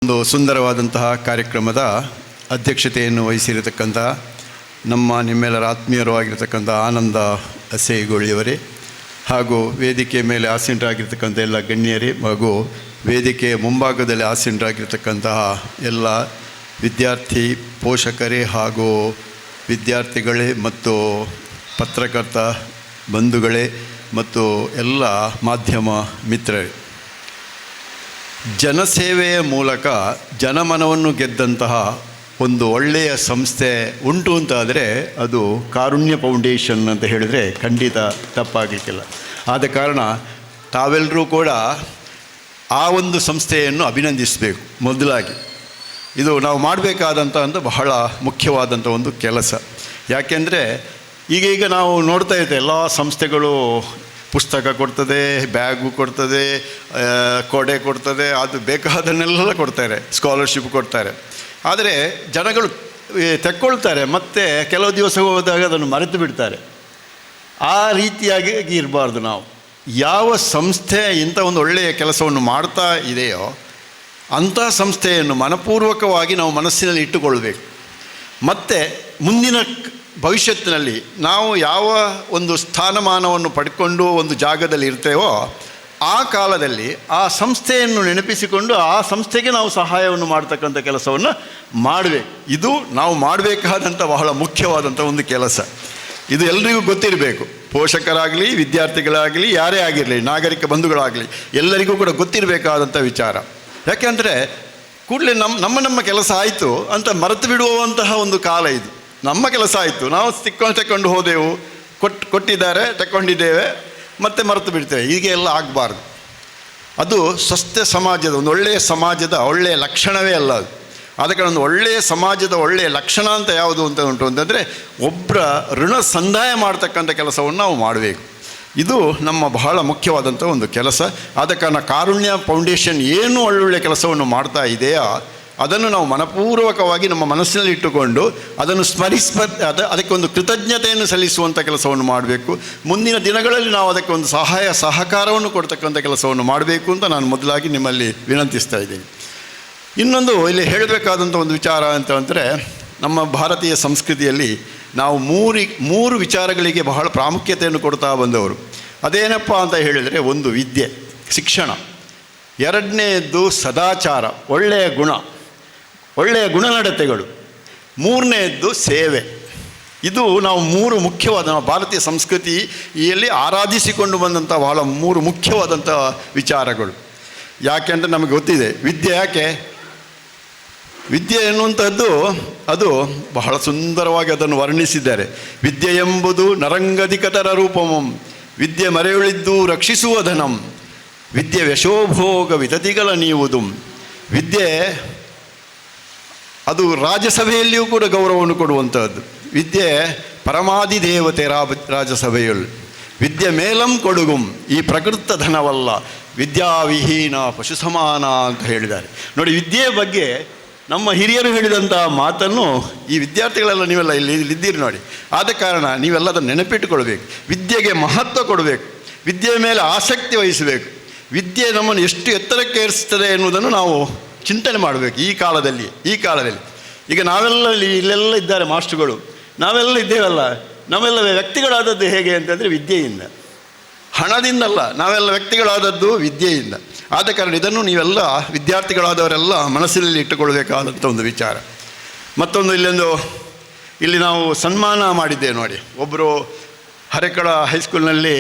ಒಂದು ಸುಂದರವಾದಂತಹ ಕಾರ್ಯಕ್ರಮದ ಅಧ್ಯಕ್ಷತೆಯನ್ನು ವಹಿಸಿರತಕ್ಕಂಥ ನಿಮ್ಮೆಲ್ಲರ ಆತ್ಮೀಯರು ಆಗಿರತಕ್ಕಂಥ ಆನಂದ ಅಸೇಗೊಳ್ಳಿಯವರೇ, ಹಾಗೂ ವೇದಿಕೆ ಮೇಲೆ ಆಸೀನರಾಗಿರ್ತಕ್ಕಂಥ ಎಲ್ಲ ಗಣ್ಯರೇ, ಹಾಗೂ ವೇದಿಕೆ ಮುಂಭಾಗದಲ್ಲಿ ಆಸೀನರಾಗಿರ್ತಕ್ಕಂತಹ ಎಲ್ಲ ವಿದ್ಯಾರ್ಥಿ ಪೋಷಕರೇ ಹಾಗೂ ವಿದ್ಯಾರ್ಥಿಗಳೇ ಮತ್ತು ಪತ್ರಕರ್ತ ಬಂಧುಗಳೇ ಮತ್ತು ಎಲ್ಲ ಮಾಧ್ಯಮ ಮಿತ್ರರೇ, ಜನಸೇವೆಯ ಮೂಲಕ ಜನಮನವನ್ನು ಗೆದ್ದಂತಹ ಒಂದು ಒಳ್ಳೆಯ ಸಂಸ್ಥೆ ಉಂಟು ಅಂತಾದರೆ ಅದು ಕಾರುಣ್ಯ ಫೌಂಡೇಶನ್ ಅಂತ ಹೇಳಿದರೆ ಖಂಡಿತ ತಪ್ಪಾಗಲಿಕ್ಕಿಲ್ಲ. ಆದ ಕಾರಣ ತಾವೆಲ್ಲರೂ ಕೂಡ ಆ ಒಂದು ಸಂಸ್ಥೆಯನ್ನು ಅಭಿನಂದಿಸಬೇಕು. ಮೊದಲಾಗಿ ಇದು ನಾವು ಮಾಡಬೇಕಾದಂಥ ಬಹಳ ಮುಖ್ಯವಾದಂಥ ಒಂದು ಕೆಲಸ. ಯಾಕೆಂದರೆ ಈಗ ನಾವು ನೋಡ್ತಾ ಇದ್ದೇವೆ, ಎಲ್ಲ ಸಂಸ್ಥೆಗಳು ಪುಸ್ತಕ ಕೊಡ್ತದೆ, ಬ್ಯಾಗು ಕೊಡ್ತದೆ, ಕೊಡೆ ಕೊಡ್ತದೆ, ಅದು ಬೇಕಾದನ್ನೆಲ್ಲ ಕೊಡ್ತಾರೆ, ಸ್ಕಾಲರ್ಶಿಪ್ ಕೊಡ್ತಾರೆ. ಆದರೆ ಜನಗಳು ತೆಕ್ಕೊಳ್ತಾರೆ, ಮತ್ತು ಕೆಲವು ದಿವಸ ಹೋದಾಗ ಅದನ್ನು ಮರೆತು ಬಿಡ್ತಾರೆ. ಆ ರೀತಿಯಾಗಿ ಇರಬಾರ್ದು. ನಾವು ಯಾವ ಸಂಸ್ಥೆ ಇಂಥ ಒಂದು ಒಳ್ಳೆಯ ಕೆಲಸವನ್ನು ಮಾಡ್ತಾ ಇದೆಯೋ ಅಂಥ ಸಂಸ್ಥೆಯನ್ನು ಮನಪೂರ್ವಕವಾಗಿ ನಾವು ಮನಸ್ಸಿನಲ್ಲಿ ಇಟ್ಟುಕೊಳ್ಬೇಕು. ಮತ್ತು ಮುಂದಿನ ಭವಿಷ್ಯತ್ತಿನಲ್ಲಿ ನಾವು ಯಾವ ಒಂದು ಸ್ಥಾನಮಾನವನ್ನು ಪಡ್ಕೊಂಡು ಒಂದು ಜಾಗದಲ್ಲಿ ಇರ್ತೇವೋ ಆ ಕಾಲದಲ್ಲಿ ಆ ಸಂಸ್ಥೆಯನ್ನು ನೆನಪಿಸಿಕೊಂಡು ಆ ಸಂಸ್ಥೆಗೆ ನಾವು ಸಹಾಯವನ್ನು ಮಾಡ್ತಕ್ಕಂಥ ಕೆಲಸವನ್ನು ಮಾಡಬೇಕು. ಇದು ನಾವು ಮಾಡಬೇಕಾದಂಥ ಬಹಳ ಮುಖ್ಯವಾದಂಥ ಒಂದು ಕೆಲಸ. ಇದು ಎಲ್ರಿಗೂ ಗೊತ್ತಿರಬೇಕು. ಪೋಷಕರಾಗಲಿ, ವಿದ್ಯಾರ್ಥಿಗಳಾಗಲಿ, ಯಾರೇ ಆಗಿರಲಿ, ನಾಗರಿಕ ಬಂಧುಗಳಾಗಲಿ, ಎಲ್ಲರಿಗೂ ಕೂಡ ಗೊತ್ತಿರಬೇಕಾದಂಥ ವಿಚಾರ. ಯಾಕೆಂದರೆ ಕೂಡಲೇ ನಮ್ಮ ಕೆಲಸ ಆಯಿತು ಅಂತ ಮರೆತು ಬಿಡುವಂತಹ ಒಂದು ಕಾಲ ಇದು. ನಮ್ಮ ಕೆಲಸ ಆಯಿತು, ನಾವು ತಗೊಂಡು ಹೋದೆವು, ಕೊಟ್ಟಿದ್ದಾರೆ, ತಗೊಂಡಿದ್ದೇವೆ, ಮತ್ತೆ ಮರೆತು ಬಿಡ್ತೇವೆ. ಹೀಗೆ ಎಲ್ಲ ಆಗಬಾರ್ದು. ಅದು ಸ್ವಸ್ಥ ಸಮಾಜದ ಒಂದು ಒಳ್ಳೆಯ ಸಮಾಜದ ಒಳ್ಳೆಯ ಲಕ್ಷಣವೇ ಅಲ್ಲ ಅದು. ಆದ ಕಾರಣ ಒಂದು ಒಳ್ಳೆಯ ಸಮಾಜದ ಒಳ್ಳೆಯ ಲಕ್ಷಣ ಅಂತ ಯಾವುದು ಅಂತ ಉಂಟು ಅಂತಂದರೆ ಒಬ್ಬರ ಋಣ ಸಂದಾಯ ಮಾಡ್ತಕ್ಕಂಥ ಕೆಲಸವನ್ನು ನಾವು ಮಾಡಬೇಕು. ಇದು ನಮ್ಮ ಬಹಳ ಮುಖ್ಯವಾದಂಥ ಒಂದು ಕೆಲಸ. ಆದ ಕಾರಣ ಕಾರುಣ್ಯ ಫೌಂಡೇಶನ್ ಏನು ಒಳ್ಳೊಳ್ಳೆಯ ಕೆಲಸವನ್ನು ಮಾಡ್ತಾ ಇದೆಯಾ ಅದನ್ನು ನಾವು ಮನಪೂರ್ವಕವಾಗಿ ನಮ್ಮ ಮನಸ್ಸಿನಲ್ಲಿ ಇಟ್ಟುಕೊಂಡು ಅದನ್ನು ಅದಕ್ಕೆ ಒಂದು ಕೃತಜ್ಞತೆಯನ್ನು ಸಲ್ಲಿಸುವಂಥ ಕೆಲಸವನ್ನು ಮಾಡಬೇಕು. ಮುಂದಿನ ದಿನಗಳಲ್ಲಿ ನಾವು ಅದಕ್ಕೆ ಒಂದು ಸಹಕಾರವನ್ನು ಕೊಡ್ತಕ್ಕಂಥ ಕೆಲಸವನ್ನು ಮಾಡಬೇಕು ಅಂತ ನಾನು ಮೊದಲಾಗಿ ನಿಮ್ಮಲ್ಲಿ ವಿನಂತಿಸ್ತಾ ಇದ್ದೀನಿ. ಇನ್ನೊಂದು ಇಲ್ಲಿ ಹೇಳಬೇಕಾದಂಥ ಒಂದು ವಿಚಾರ ಅಂತಂದರೆ, ನಮ್ಮ ಭಾರತೀಯ ಸಂಸ್ಕೃತಿಯಲ್ಲಿ ನಾವು ಮೂರು ವಿಚಾರಗಳಿಗೆ ಬಹಳ ಪ್ರಾಮುಖ್ಯತೆಯನ್ನು ಕೊಡ್ತಾ ಬಂದವರು. ಅದೇನಪ್ಪ ಅಂತ ಹೇಳಿದರೆ, ಒಂದು ವಿದ್ಯೆ, ಶಿಕ್ಷಣ, ಎರಡನೇದ್ದು ಸದಾಚಾರ, ಒಳ್ಳೆಯ ಗುಣನಡತೆಗಳು, ಮೂರನೇದ್ದು ಸೇವೆ. ಇದು ನಾವು ಮೂರು ಮುಖ್ಯವಾದ ನಮ್ಮ ಭಾರತೀಯ ಸಂಸ್ಕೃತಿಯಲ್ಲಿ ಆರಾಧಿಸಿಕೊಂಡು ಬಂದಂಥ ಬಹಳ ಮೂರು ಮುಖ್ಯವಾದಂಥ ವಿಚಾರಗಳು. ಯಾಕೆ ಅಂತ ನಮಗೆ ಗೊತ್ತಿದೆ. ವಿದ್ಯೆ ಯಾಕೆ? ವಿದ್ಯೆ ಎನ್ನುವಂಥದ್ದು ಅದು ಬಹಳ ಸುಂದರವಾಗಿ ಅದನ್ನು ವರ್ಣಿಸಿದ್ದಾರೆ. ವಿದ್ಯೆ ಎಂಬುದು ನರಂಗಧಿಕತರ ರೂಪಮಂ, ವಿದ್ಯೆ ಮರೆಯುಳಿದ್ದು ರಕ್ಷಿಸುವಧನಂ, ವಿದ್ಯೆ ವ್ಯಶೋಭೋಗ ವಿತತಿಗಳ ನೀವುದು. ವಿದ್ಯೆ ಅದು ರಾಜಸಭೆಯಲ್ಲಿಯೂ ಕೂಡ ಗೌರವವನ್ನು ಕೊಡುವಂಥದ್ದು. ವಿದ್ಯೆ ಪರಮಾಧಿ ದೇವತೆ ರಾಜಸಭೆಯಲ್ಲಿ. ವಿದ್ಯೆ ಮೇಲಂ ಕೊಡುಗುಂ, ಈ ಪ್ರಕೃತ ಧನವಲ್ಲ, ವಿದ್ಯಾವಿಹೀನ ಪಶು ಸಮಾನ ಅಂತ ಹೇಳಿದ್ದಾರೆ. ನೋಡಿ, ವಿದ್ಯೆಯ ಬಗ್ಗೆ ನಮ್ಮ ಹಿರಿಯರು ಹೇಳಿದಂಥ ಮಾತನ್ನು ಈ ವಿದ್ಯಾರ್ಥಿಗಳೆಲ್ಲ ನೀವೆಲ್ಲ ಇಲ್ಲಿದ್ದೀರಿ ನೋಡಿ. ಆದ ಕಾರಣ ನೀವೆಲ್ಲ ಅದನ್ನು ನೆನಪಿಟ್ಟುಕೊಳ್ಬೇಕು. ವಿದ್ಯೆಗೆ ಮಹತ್ವ ಕೊಡಬೇಕು, ವಿದ್ಯೆಯ ಮೇಲೆ ಆಸಕ್ತಿ ವಹಿಸಬೇಕು. ವಿದ್ಯೆ ನಮ್ಮನ್ನು ಎಷ್ಟು ಎತ್ತರಕ್ಕೆ ಏರಿಸ್ತದೆ ಎನ್ನುವುದನ್ನು ನಾವು ಚಿಂತನೆ ಮಾಡಬೇಕು. ಈ ಕಾಲದಲ್ಲಿ ಈಗ ನಾವೆಲ್ಲ ಇಲ್ಲೆಲ್ಲ ಇದ್ದಾರೆ ಮಾಸ್ಟರ್ಗಳು, ನಾವೆಲ್ಲ ಇದ್ದೇವಲ್ಲ, ನಾವೆಲ್ಲ ವ್ಯಕ್ತಿಗಳಾದದ್ದು ಹೇಗೆ ಅಂತಂದರೆ ವಿದ್ಯೆಯಿಂದ, ಹಣದಿಂದಲ್ಲ. ನಾವೆಲ್ಲ ವ್ಯಕ್ತಿಗಳಾದದ್ದು ವಿದ್ಯೆಯಿಂದ. ಆದ ಕಾರಣ ಇದನ್ನು ನೀವೆಲ್ಲ ವಿದ್ಯಾರ್ಥಿಗಳಾದವರೆಲ್ಲ ಮನಸ್ಸಿನಲ್ಲಿ ಇಟ್ಟುಕೊಳ್ಬೇಕಾದಂಥ ಒಂದು ವಿಚಾರ. ಮತ್ತೊಂದು ಇಲ್ಲಿ ನಾವು ಸನ್ಮಾನ ಮಾಡಿದ್ದೇವೆ ನೋಡಿ. ಒಬ್ಬರು ಹರೇಕಳ ಹೈಸ್ಕೂಲ್ನಲ್ಲಿ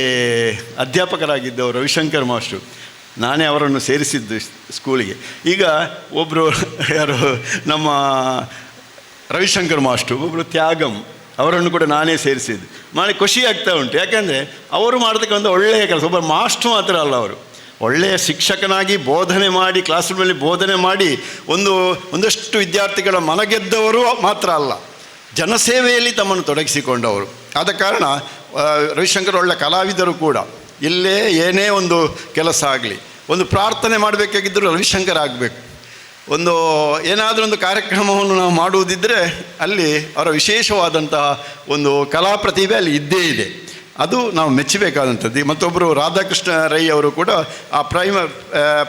ಅಧ್ಯಾಪಕರಾಗಿದ್ದವರು ರವಿಶಂಕರ್ ಮಾಸ್ಟ್ರು, ನಾನೇ ಅವರನ್ನು ಸೇರಿಸಿದ್ದು ಸ್ಕೂಲಿಗೆ. ಈಗ ಒಬ್ಬರು ಯಾರು ನಮ್ಮ ರವಿಶಂಕರ್ ಮಾಸ್ಟ್ರು, ಒಬ್ಬರು ತ್ಯಾಗಂ, ಅವರನ್ನು ಕೂಡ ನಾನೇ ಸೇರಿಸಿದ್ದು. ಮಾಡಿ ಖುಷಿ ಆಗ್ತಾ ಉಂಟು. ಯಾಕೆಂದರೆ ಅವರು ಮಾಡತಕ್ಕಂಥ ಒಳ್ಳೆಯ ಕೆಲಸ. ಒಬ್ಬರು ಮಾಸ್ಟ್ರು ಮಾತ್ರ ಅಲ್ಲ, ಅವರು ಒಳ್ಳೆಯ ಶಿಕ್ಷಕನಾಗಿ ಬೋಧನೆ ಮಾಡಿ, ಕ್ಲಾಸ್ ರೂಮಲ್ಲಿ ಬೋಧನೆ ಮಾಡಿ ಒಂದಷ್ಟು ವಿದ್ಯಾರ್ಥಿಗಳ ಮನಗೆದ್ದವರು ಮಾತ್ರ ಅಲ್ಲ, ಜನಸೇವೆಯಲ್ಲಿ ತಮ್ಮನ್ನು ತೊಡಗಿಸಿಕೊಂಡವರು. ಆದ ಕಾರಣ ರವಿಶಂಕರ್ ಒಳ್ಳೆಯ ಕಲಾವಿದರು ಕೂಡ. ಇಲ್ಲೇ ಏನೇ ಒಂದು ಕೆಲಸ ಆಗಲಿ, ಒಂದು ಪ್ರಾರ್ಥನೆ ಮಾಡಬೇಕಾಗಿದ್ದರೂ ರವಿಶಂಕರ್ ಆಗಬೇಕು. ಏನಾದರೂ ಒಂದು ಕಾರ್ಯಕ್ರಮವನ್ನು ನಾವು ಮಾಡುವುದಿದ್ದರೆ ಅಲ್ಲಿ ಅವರ ವಿಶೇಷವಾದಂತಹ ಒಂದು ಕಲಾ ಪ್ರತಿಭೆ ಅಲ್ಲಿ ಇದ್ದೇ ಇದೆ. ಅದು ನಾವು ಮೆಚ್ಚಬೇಕಾದಂಥದ್ದು. ಮತ್ತೊಬ್ಬರು ರಾಧಾಕೃಷ್ಣ ರೈ ಅವರು ಕೂಡ ಆ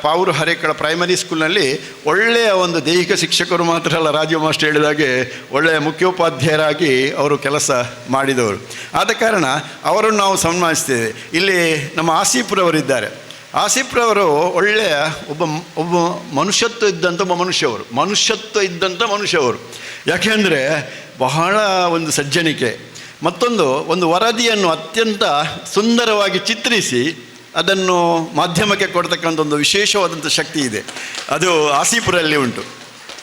ಪಾವೂರು ಹರೇಕಳ ಪ್ರೈಮರಿ ಸ್ಕೂಲ್ನಲ್ಲಿ ಒಳ್ಳೆಯ ಒಂದು ದೈಹಿಕ ಶಿಕ್ಷಕರು ಮಾತ್ರ ಅಲ್ಲ, ರಾಜೀವ್ ಮಾಸ್ಟರ್ ಹೇಳಿದಾಗೆ ಒಳ್ಳೆಯ ಮುಖ್ಯೋಪಾಧ್ಯಾಯರಾಗಿ ಅವರು ಕೆಲಸ ಮಾಡಿದವರು. ಆದ ಕಾರಣ ಅವರನ್ನು ನಾವು ಸನ್ಮಾನಿಸ್ತೇವೆ. ಇಲ್ಲಿ ನಮ್ಮ ಆಸೀಪ್ರವರಿದ್ದಾರೆ. ಆಸೀಪ್ರವರು ಒಳ್ಳೆಯ ಒಬ್ಬ ಮನುಷ್ಯತ್ವ ಇದ್ದಂಥ ಮನುಷ್ಯತ್ವ ಇದ್ದಂಥ ಮನುಷ್ಯವರು. ಯಾಕೆಂದರೆ ಬಹಳ ಒಂದು ಸಜ್ಜನಿಕೆ, ಒಂದು ವರದಿಯನ್ನು ಅತ್ಯಂತ ಸುಂದರವಾಗಿ ಚಿತ್ರಿಸಿ ಅದನ್ನು ಮಾಧ್ಯಮಕ್ಕೆ ಕೊಡ್ತಕ್ಕಂಥ ಒಂದು ವಿಶೇಷವಾದಂಥ ಶಕ್ತಿ ಇದೆ. ಅದು ಆಸೀಪುರಲ್ಲಿ ಉಂಟು.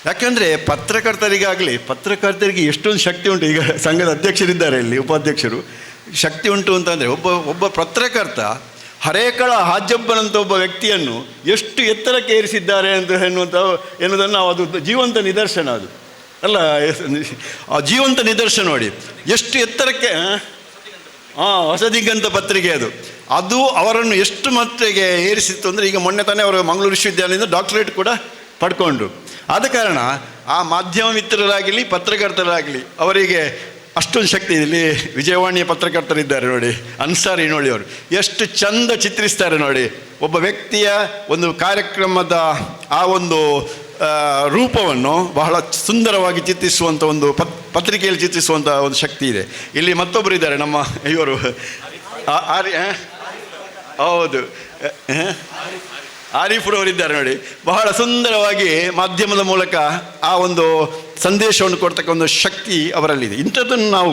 ಯಾಕಂದರೆ ಪತ್ರಕರ್ತರಿಗೆ ಎಷ್ಟೊಂದು ಶಕ್ತಿ ಉಂಟು. ಈಗ ಸಂಘದ ಅಧ್ಯಕ್ಷರಿದ್ದಾರೆ, ಇಲ್ಲಿ ಉಪಾಧ್ಯಕ್ಷರು. ಶಕ್ತಿ ಉಂಟು ಅಂತಂದರೆ ಒಬ್ಬ ಪತ್ರಕರ್ತ ಹರೇಕಳ ಹಾಜಬ್ಬನಂಥ ಒಬ್ಬ ವ್ಯಕ್ತಿಯನ್ನು ಎಷ್ಟು ಎತ್ತರಕ್ಕೆ ಏರಿಸಿದ್ದಾರೆ ಎನ್ನುವುದನ್ನು ನಾವು ಅದು ಜೀವಂತ ನಿದರ್ಶನ. ಅದು ಅಲ್ಲ, ಆ ಜೀವಂತ ನಿದರ್ಶನ ನೋಡಿ ಎಷ್ಟು ಎತ್ತರಕ್ಕೆ. ಹೊಸದಿಗಂತ ಪತ್ರಿಕೆ ಅದು ಅವರನ್ನು ಎಷ್ಟು ಮಟ್ಟಿಗೆ ಏರಿಸಿತ್ತು ಅಂದರೆ, ಈಗ ಮೊನ್ನೆ ತಾನೇ ಅವರು ಮಂಗಳೂರು ವಿಶ್ವವಿದ್ಯಾಲಯದಿಂದ ಡಾಕ್ಟರೇಟ್ ಕೂಡ ಪಡ್ಕೊಂಡ್ರು. ಆದ ಕಾರಣ ಆ ಮಾಧ್ಯಮ ಮಿತ್ರರಾಗಲಿ ಪತ್ರಕರ್ತರಾಗಲಿ ಅವರಿಗೆ ಅಷ್ಟೊಂದು ಶಕ್ತಿ. ಇಲ್ಲಿ ವಿಜಯವಾಣಿಯ ಪತ್ರಕರ್ತರಿದ್ದಾರೆ ನೋಡಿ, ಅನ್ಸಾರಿ ನೋಡಿ, ಅವರು ಎಷ್ಟು ಚಂದ ಚಿತ್ರಿಸ್ತಾರೆ ನೋಡಿ. ಒಬ್ಬ ವ್ಯಕ್ತಿಯ ಒಂದು ಕಾರ್ಯಕ್ರಮದ ಆ ಒಂದು ರೂಪವನ್ನು ಬಹಳ ಸುಂದರವಾಗಿ ಚಿತ್ರಿಸುವಂಥ ಒಂದು ಪತ್ರಿಕೆಯಲ್ಲಿ ಚಿತ್ರಿಸುವಂಥ ಒಂದು ಶಕ್ತಿ ಇದೆ. ಇಲ್ಲಿ ಮತ್ತೊಬ್ಬರು ಇದ್ದಾರೆ, ನಮ್ಮ ಇವರು ಹೌದು ಆರಿಫ್ರವರಿದ್ದಾರೆ ನೋಡಿ. ಬಹಳ ಸುಂದರವಾಗಿ ಮಾಧ್ಯಮದ ಮೂಲಕ ಆ ಒಂದು ಸಂದೇಶವನ್ನು ಕೊಡ್ತಕ್ಕ ಒಂದು ಶಕ್ತಿ ಅವರಲ್ಲಿದೆ. ಇಂಥದ್ದನ್ನು ನಾವು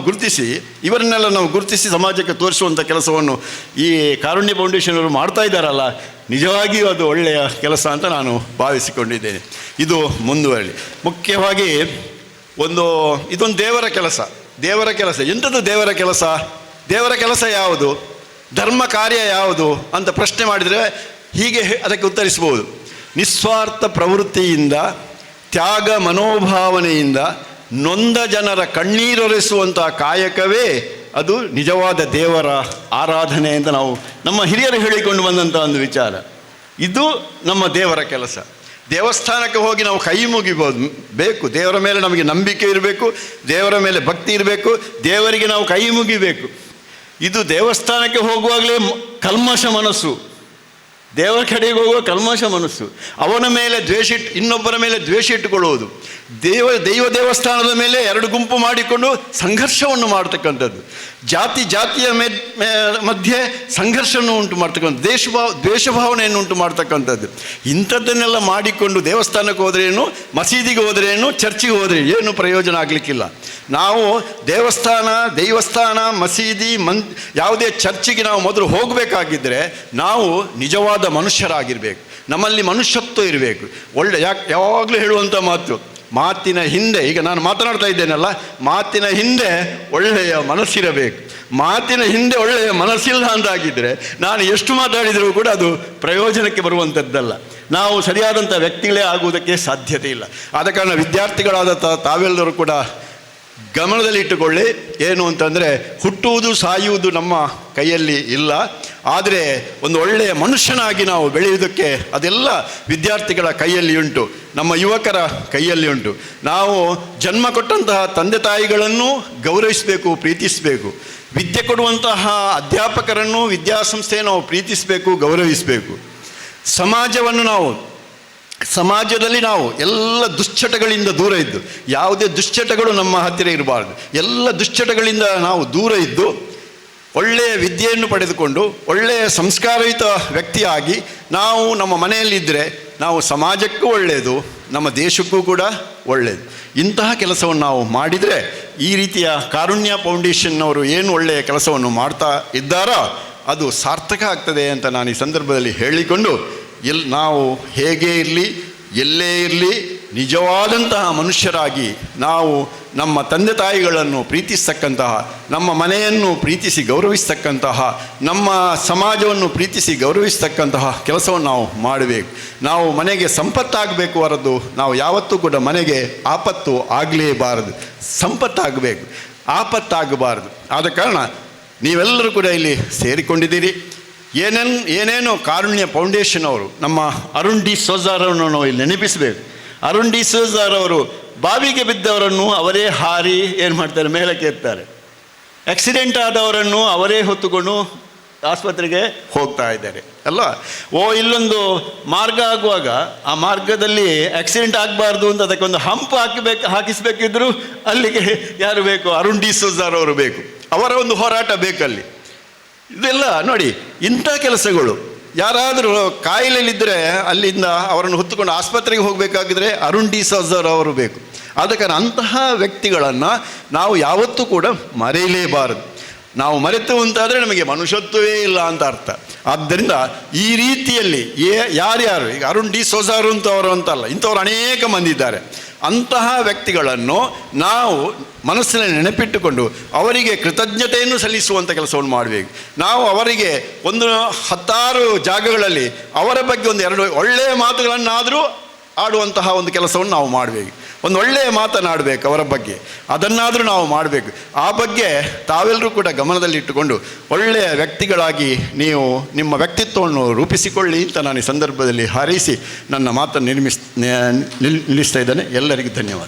ಇವರನ್ನೆಲ್ಲ ನಾವು ಗುರುತಿಸಿ ಸಮಾಜಕ್ಕೆ ತೋರಿಸುವಂಥ ಕೆಲಸವನ್ನು ಈ ಕಾರುಣ್ಯ ಫೌಂಡೇಶನ್ ಅವರು ಮಾಡ್ತಾ ಇದ್ದಾರಲ್ಲ, ನಿಜವಾಗಿಯೂ ಅದು ಒಳ್ಳೆಯ ಕೆಲಸ ಅಂತ ನಾನು ಭಾವಿಸಿಕೊಂಡಿದ್ದೇನೆ. ಇದು ಮುಂದುವರಲಿ. ಮುಖ್ಯವಾಗಿ ಇದೊಂದು ದೇವರ ಕೆಲಸ. ಎಂಥದ್ದು ದೇವರ ಕೆಲಸ ಯಾವುದು, ಧರ್ಮ ಕಾರ್ಯ ಯಾವುದು ಅಂತ ಪ್ರಶ್ನೆ ಮಾಡಿದರೆ ಹೀಗೆ ಅದಕ್ಕೆ ಉತ್ತರಿಸ್ಬೋದು. ನಿಸ್ವಾರ್ಥ ಪ್ರವೃತ್ತಿಯಿಂದ, ತ್ಯಾಗ ಮನೋಭಾವನೆಯಿಂದ ನೊಂದ ಜನರ ಕಣ್ಣೀರೊರೆಸುವಂಥ ಕಾಯಕವೇ ಅದು ನಿಜವಾದ ದೇವರ ಆರಾಧನೆ ಅಂತ ನಾವು ನಮ್ಮ ಹಿರಿಯರು ಹೇಳಿಕೊಂಡು ಬಂದಂಥ ಒಂದು ವಿಚಾರ. ಇದು ನಮ್ಮ ದೇವರ ಕೆಲಸ. ದೇವಸ್ಥಾನಕ್ಕೆ ಹೋಗಿ ನಾವು ಕೈ ಮುಗಿಬೋದು, ದೇವರ ಮೇಲೆ ನಮಗೆ ನಂಬಿಕೆ ಇರಬೇಕು, ದೇವರ ಮೇಲೆ ಭಕ್ತಿ ಇರಬೇಕು, ದೇವರಿಗೆ ನಾವು ಕೈ ಮುಗಿಬೇಕು. ಇದು ದೇವಸ್ಥಾನಕ್ಕೆ ಹೋಗುವಾಗಲೇ ಕಲ್ಮಶ ಮನಸ್ಸು, ದೇವರ ಕಡೆಗೆ ಹೋಗುವ ಕಲ್ಮಶ ಮನಸ್ಸು, ಅವನ ಮೇಲೆ ಇನ್ನೊಬ್ಬರ ಮೇಲೆ ದ್ವೇಷ ಇಟ್ಟುಕೊಳ್ಳುವುದು, ದೈವ ದೇವಸ್ಥಾನದ ಮೇಲೆ ಎರಡು ಗುಂಪು ಮಾಡಿಕೊಂಡು ಸಂಘರ್ಷವನ್ನು ಮಾಡ್ತಕ್ಕಂಥದ್ದು, ಜಾತಿಯ ಮಧ್ಯೆ ಸಂಘರ್ಷವನ್ನು ಉಂಟು ಮಾಡ್ತಕ್ಕಂಥದ್ದು, ದ್ವೇಷ ಭಾವನೆಯನ್ನು ಉಂಟು ಮಾಡ್ತಕ್ಕಂಥದ್ದು. ಇಂಥದ್ದನ್ನೆಲ್ಲ ಮಾಡಿಕೊಂಡು ದೇವಸ್ಥಾನಕ್ಕೆ ಹೋದ್ರೇನು, ಮಸೀದಿಗೆ ಹೋದ್ರೇನು, ಚರ್ಚಿಗೆ ಹೋದ್ರೆ ಏನು ಪ್ರಯೋಜನ ಆಗಲಿಕ್ಕಿಲ್ಲ. ನಾವು ದೈವಸ್ಥಾನ ಮಸೀದಿ ಯಾವುದೇ ಚರ್ಚಿಗೆ ನಾವು ಮೊದಲು ಹೋಗಬೇಕಾಗಿದ್ದರೆ ನಾವು ನಿಜವಾದ ಮನುಷ್ಯರಾಗಿರಬೇಕು, ನಮ್ಮಲ್ಲಿ ಮನುಷ್ಯತ್ವ ಇರಬೇಕು. ಯಾವಾಗಲೂ ಹೇಳುವಂಥ ಮಾತಿನ ಹಿಂದೆ, ಈಗ ನಾನು ಮಾತನಾಡ್ತಾ ಇದ್ದೇನಲ್ಲ, ಮಾತಿನ ಹಿಂದೆ ಒಳ್ಳೆಯ ಮನಸ್ಸಿರಬೇಕು. ಮಾತಿನ ಹಿಂದೆ ಒಳ್ಳೆಯ ಮನಸ್ಸಿಲ್ಲ ಅಂತಾಗಿದ್ದರೆ ನಾನು ಎಷ್ಟು ಮಾತಾಡಿದರೂ ಕೂಡ ಅದು ಪ್ರಯೋಜನಕ್ಕೆ ಬರುವಂಥದ್ದಲ್ಲ, ನಾವು ಸರಿಯಾದಂಥ ವ್ಯಕ್ತಿಗಳೇ ಆಗುವುದಕ್ಕೆ ಸಾಧ್ಯತೆ ಇಲ್ಲ. ಆದ ಕಾರಣ ವಿದ್ಯಾರ್ಥಿಗಳಾದ ತಾವೆಲ್ಲರೂ ಕೂಡ ಗಮನದಲ್ಲಿ ಇಟ್ಟುಕೊಳ್ಳಿ. ಏನು ಅಂತಂದರೆ, ಹುಟ್ಟುವುದು ಸಾಯುವುದು ನಮ್ಮ ಕೈಯಲ್ಲಿ ಇಲ್ಲ, ಆದರೆ ಒಂದು ಒಳ್ಳೆಯ ಮನುಷ್ಯನಾಗಿ ನಾವು ಬೆಳೆಯುವುದಕ್ಕೆ ಅದೆಲ್ಲ ವಿದ್ಯಾರ್ಥಿಗಳ ಕೈಯಲ್ಲಿ ಉಂಟು, ನಮ್ಮ ಯುವಕರ ಕೈಯಲ್ಲಿ ಉಂಟು. ನಾವು ಜನ್ಮ ಕೊಟ್ಟಂತಹ ತಂದೆ ತಾಯಿಗಳನ್ನು ಗೌರವಿಸಬೇಕು, ಪ್ರೀತಿಸಬೇಕು. ವಿದ್ಯೆ ಕೊಡುವಂತಹ ಅಧ್ಯಾಪಕರನ್ನು, ವಿದ್ಯಾಸಂಸ್ಥೆಯನ್ನು ನಾವು ಪ್ರೀತಿಸಬೇಕು, ಗೌರವಿಸಬೇಕು. ಸಮಾಜದಲ್ಲಿ ನಾವು ಎಲ್ಲ ದುಶ್ಚಟಗಳಿಂದ ದೂರ ಇದ್ದು, ಯಾವುದೇ ದುಶ್ಚಟಗಳು ನಮ್ಮ ಹತ್ತಿರ ಇರಬಾರ್ದು, ಎಲ್ಲ ದುಶ್ಚಟಗಳಿಂದ ನಾವು ದೂರ ಇದ್ದು ಒಳ್ಳೆಯ ವಿದ್ಯೆಯನ್ನು ಪಡೆದುಕೊಂಡು ಒಳ್ಳೆಯ ಸಂಸ್ಕಾರಯುತ ವ್ಯಕ್ತಿಯಾಗಿ ನಾವು ನಮ್ಮ ಮನೆಯಲ್ಲಿದ್ದರೆ ನಾವು ಸಮಾಜಕ್ಕೂ ಒಳ್ಳೆಯದು, ನಮ್ಮ ದೇಶಕ್ಕೂ ಕೂಡ ಒಳ್ಳೆಯದು. ಇಂತಹ ಕೆಲಸವನ್ನು ನಾವು ಮಾಡಿದರೆ ಈ ರೀತಿಯ ಕಾರುಣ್ಯ ಫೌಂಡೇಶನ್ನವರು ಏನು ಒಳ್ಳೆಯ ಕೆಲಸವನ್ನು ಮಾಡ್ತಾ ಇದ್ದಾರೋ ಅದು ಸಾರ್ಥಕ ಆಗ್ತದೆ ಅಂತ ನಾನು ಈ ಸಂದರ್ಭದಲ್ಲಿ ಹೇಳಿಕೊಂಡು, ನಾವು ಹೇಗೇ ಇರಲಿ, ಎಲ್ಲೇ ಇರಲಿ, ನಿಜವಾದಂತಹ ಮನುಷ್ಯರಾಗಿ ನಾವು ನಮ್ಮ ತಂದೆ ತಾಯಿಗಳನ್ನು ಪ್ರೀತಿಸ್ತಕ್ಕಂತಹ, ನಮ್ಮ ಮನೆಯನ್ನು ಪ್ರೀತಿಸಿ ಗೌರವಿಸ್ತಕ್ಕಂತಹ, ನಮ್ಮ ಸಮಾಜವನ್ನು ಪ್ರೀತಿಸಿ ಗೌರವಿಸ್ತಕ್ಕಂತಹ ಕೆಲಸವನ್ನು ನಾವು ಮಾಡಬೇಕು. ನಾವು ಮನೆಗೆ ಸಂಪತ್ತಾಗಬೇಕು ಹೊರತು ನಾವು ಯಾವತ್ತೂ ಕೂಡ ಮನೆಗೆ ಆಪತ್ತು ಆಗಲೇಬಾರದು, ಸಂಪತ್ತಾಗಬೇಕು, ಆಪತ್ತಾಗಬಾರದು. ಆದ ಕಾರಣ ನೀವೆಲ್ಲರೂ ಕೂಡ ಇಲ್ಲಿ ಸೇರಿಕೊಂಡಿದ್ದೀರಿ. ಏನೇನೋ ಕಾರುಣ್ಯ ಫೌಂಡೇಶನ್ ಅವರು ನಮ್ಮ ಅರುಣ್ ಡಿ ಸೋಜಾರನ್ನು ನಾವು ಇಲ್ಲಿ ನೆನಪಿಸಬೇಕು. ಅರುಣ್ ಡಿ ಸೋಜಾರ್ ಅವರು ಬಾವಿಗೆ ಬಿದ್ದವರನ್ನು ಅವರೇ ಹಾರಿ ಏನು ಮಾಡ್ತಾರೆ, ಮೇಲಕ್ಕೆ ಎತ್ತಾರೆ. ಆಕ್ಸಿಡೆಂಟ್ ಆದವರನ್ನು ಅವರೇ ಹೊತ್ತುಕೊಂಡು ಆಸ್ಪತ್ರೆಗೆ ಹೋಗ್ತಾ ಇದ್ದಾರೆ ಅಲ್ವಾ. ಇಲ್ಲೊಂದು ಮಾರ್ಗ ಆಗುವಾಗ ಆ ಮಾರ್ಗದಲ್ಲಿ ಆಕ್ಸಿಡೆಂಟ್ ಆಗಬಾರ್ದು ಅಂತ ಅದಕ್ಕೊಂದು ಹಂಪ್ ಹಾಕಿಸ್ಬೇಕಿದ್ರು ಅಲ್ಲಿಗೆ ಯಾರು ಬೇಕು? ಅರುಣ್ ಡಿಸೋಜಾರ್ ಅವರು ಬೇಕು, ಅವರ ಒಂದು ಹೋರಾಟ ಬೇಕಲ್ಲಿ. ಇದೆಲ್ಲ ನೋಡಿ, ಇಂಥ ಕೆಲಸಗಳು. ಯಾರಾದರೂ ಕಾಯಿಲೆಯಲ್ಲಿದ್ದರೆ ಅಲ್ಲಿಂದ ಅವರನ್ನು ಹೊತ್ತುಕೊಂಡು ಆಸ್ಪತ್ರೆಗೆ ಹೋಗಬೇಕಾಗಿದ್ರೆ ಅರುಣ್ ಡಿಸೋಜಾರ್ ಅವರು ಬೇಕು. ಆದ ಕಾರಣ ಅಂತಹ ವ್ಯಕ್ತಿಗಳನ್ನು ನಾವು ಯಾವತ್ತೂ ಕೂಡ ಮರೆಯಲೇಬಾರದು. ನಾವು ಮರೆತು ಅಂತಾದರೆ ನಮಗೆ ಮನುಷ್ಯತ್ವವೇ ಇಲ್ಲ ಅಂತ ಅರ್ಥ. ಆದ್ದರಿಂದ ಈ ರೀತಿಯಲ್ಲಿ ಯಾರ್ಯಾರು ಈಗ ಅರುಣ್ ಡಿಸೋಜಾರ್ ಅಂತವರು ಅಂತಲ್ಲ, ಇಂಥವ್ರು ಅನೇಕ ಮಂದಿ ಇದ್ದಾರೆ. ಅಂತಹ ವ್ಯಕ್ತಿಗಳನ್ನು ನಾವು ಮನಸ್ಸಿನಲ್ಲಿ ನೆನಪಿಟ್ಟುಕೊಂಡು ಅವರಿಗೆ ಕೃತಜ್ಞತೆಯನ್ನು ಸಲ್ಲಿಸುವಂಥ ಕೆಲಸವನ್ನು ಮಾಡಬೇಕು. ನಾವು ಅವರಿಗೆ 10 ಜಾಗಗಳಲ್ಲಿ ಅವರ ಬಗ್ಗೆ 2 ಒಳ್ಳೆಯ ಮಾತುಗಳನ್ನಾದರೂ ಆಡುವಂತಹ ಒಂದು ಕೆಲಸವನ್ನು ನಾವು ಮಾಡಬೇಕು. ಒಂದು ಒಳ್ಳೆಯ ಮಾತನಾಡಬೇಕು ಅವರ ಬಗ್ಗೆ, ಅದನ್ನಾದರೂ ನಾವು ಮಾಡಬೇಕು. ಆ ಬಗ್ಗೆ ತಾವೆಲ್ಲರೂ ಕೂಡ ಗಮನದಲ್ಲಿಟ್ಟುಕೊಂಡು ಒಳ್ಳೆಯ ವ್ಯಕ್ತಿಗಳಾಗಿ ನೀವು ನಿಮ್ಮ ವ್ಯಕ್ತಿತ್ವವನ್ನು ರೂಪಿಸಿಕೊಳ್ಳಿ ಅಂತ ನಾನು ಈ ಸಂದರ್ಭದಲ್ಲಿ ಹಾರೈಸಿ ನನ್ನ ಮಾತನ್ನು ನಿಲ್ಲಿಸ್ತಾ ಇದ್ದೇನೆ. ಎಲ್ಲರಿಗೂ ಧನ್ಯವಾದ.